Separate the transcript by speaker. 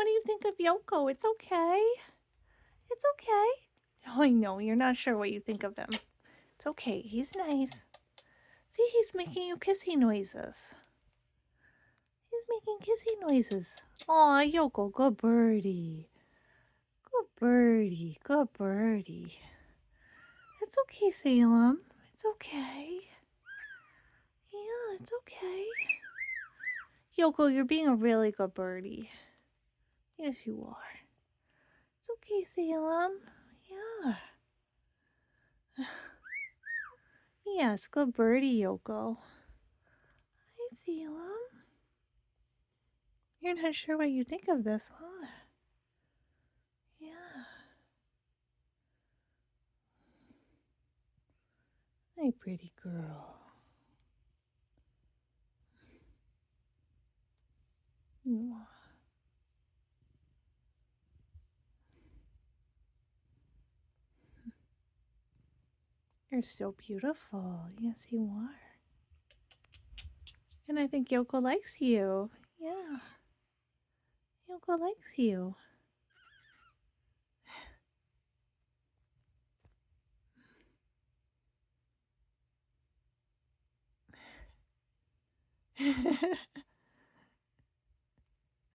Speaker 1: what do you think of Yoko? It's okay. It's okay. Oh, I know, you're not sure what you think of him. It's okay, he's nice. See, he's making you kissy noises. He's making kissy noises. Aw, Yoko, good birdie. Good birdie, good birdie. It's okay, Salem. It's okay. Yeah, it's okay. Yoko, you're being a really good birdie. Yes, you are. It's okay, Salem. Yeah. Yes, good birdie, Yoko. Hi, Salem. You're not sure what you think of this, huh? Yeah. Hi, pretty girl. Mwah. You're so beautiful. Yes, you are. And I think Yoko likes you. Yeah. Yoko likes you.